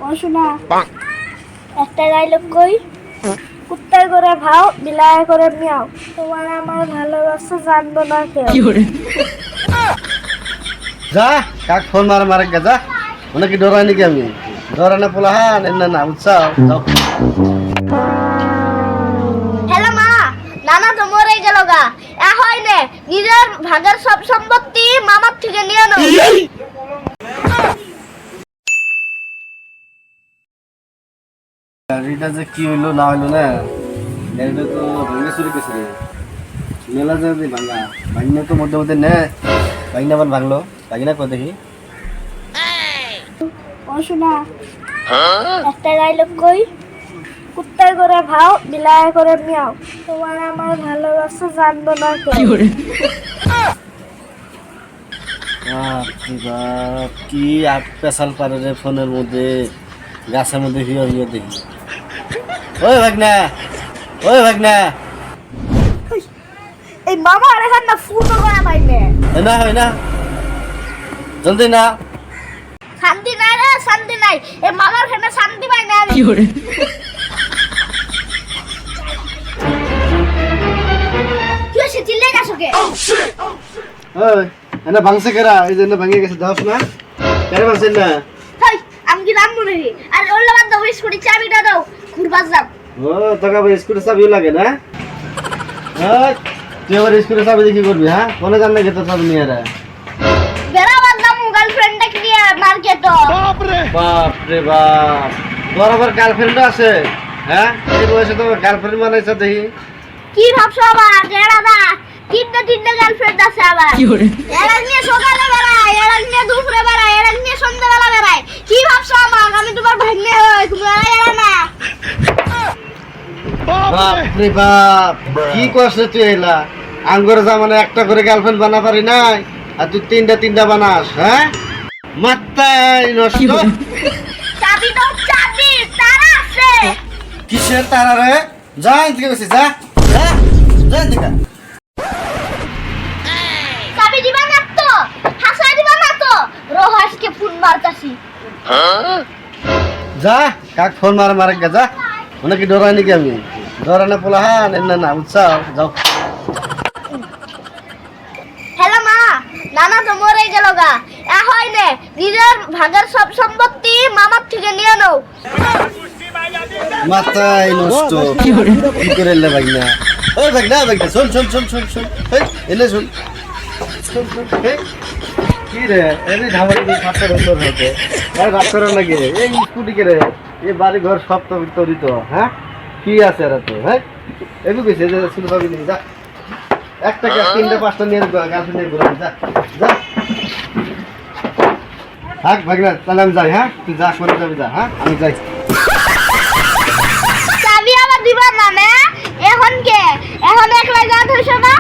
ও শোনা একটা ডায়লগ কই, কুত্তার করে ভাও বিলায় করে মিয়াও, তোমার আমার ভালোবাসা জানবো না কেউ। যা কাক ফোন মারে গে যা, মানে কি ডরাই নাকি আমি? ডরা না পোলা হান না উৎসাহ যাও। হ্যালো মা, নানা তো মরে গেল গা, এখন নে নিজের ভাগের সব সম্পত্তি মামার থেকে নিয়ে নাও। এটা যে কি হইলো না হইলো না, এটা তো ভেঙে চুরি গেছে রে। মেলা যে ভাঙনা তো মধ্যে নে, ভাঙনা আবার ভাঙলো, ভাঙনা কো দেখি। ও শোনা একটা ডায়লগ কই, কুত্তার করে ভাও বিলায় করে মিয়াও, তোমার আমার ভালোবাসা জানবো না কেউ। বাপ কি আট পেশাল পারে রে ফোনের মধ্যে, গাছের মধ্যে হিয়ে দেখি। ওই ভাগনা এই মামা আর এখন না ফুটো করা পাইবে হয় না জলদি না। শান্তি নাই রে, শান্তি নাই, এই মামার খেতে শান্তি পাই না আমি। কি হইছে, চিল্লাই গেছো কে? ওই এনে ভাঙছে কেরা, এই জন্য ভাঙে গেছে দাস না, কেন ভাঙছেন না? হাই আমি কি রাম মনে রে, আর ওল্লা বাদ দাও, স্কুটি চাবিটা দাও, ঘুরবাস যাব। ও তোকে আবার স্কুলের চাবিও লাগে না? তুই আবার স্কুলের চাবি দিয়ে কি করবি? হ্যাঁ কোনে জান না তোর চাবি নিয়ে রে? বেড়া বাদ দাও, গার্লফ্রেন্ডকে নিয়ে মার্কেট। বাপ রে বাপ, তোর আবার গার্লফ্রেন্ড আছে? হ্যাঁ এই বয়সে তো গার্লফ্রেন্ড বানাইছ দেখি। কি ভাবছো আবার জেরাদা, তিনটা গার্লফ্রেন্ড আছে আবার। এরা নিয়ে সকালে বেড়ায়, এরা নিয়ে দুপুরে বেড়ায়, এরা নিয়ে সন্ধ্যাবেলা বেড়ায়। কি ভাবছো আমার, আমি তোমার ভাগ্নে হই, তুমি এরা না। বাপ রে বাপ, কি করছিস তুই? এলা আঙ্গুর জামানে একটা করে গার্লফ্রেন্ড বানা পারি নাই, আর তুই তিনটা বানাস? হ্যাঁ মাত্রাই নষ্ট। চাবি দাও, চাবি, তারা আছে। কিসের তারা রে? যা এদিকে গেছিস, যা যা এদিকে। চাবি দিবা না তো, হাসাই দিবা না তো, রোহাসকে ফোন মারতাছি। যা কাক ফোন মারে গে যা, মানে কি ডরাই নাকি আমি? ডরা না পোলা হান না উৎসাহ যাও। হ্যালো মা, নানা তো মরে গেল গা, এখন নে নিজের ভাগের সব সম্পত্তি মামার থেকে নিয়ে নাও। মাথায় নষ্ট, কি করে এলে ভাগনা? ওই ভাগনা শোন এই এলে শোন। কি রে এনে ধামালি দিয়ে 7 বছর হতে আর রাত করার লাগে এই স্কুটি কে রে? এই বাড়ি ঘর সব তো তরি তো। হ্যাঁ কি আছে এরা তো? হ্যাঁ এবু কইছে যে শুধু ভাবি নি, যা একটা কে 3টা 5টা নিয়ে গার্লফ্রেন্ড নিয়ে ঘুরে যা যা। থাক ভাগনা, তাহলে আমি যাই। হ্যাঁ তুই যা করে যাবি, যা। হ্যাঁ আমি যাই। চাবি আবার দিবা না, এখন কে এখন একলা গাত হইছ না।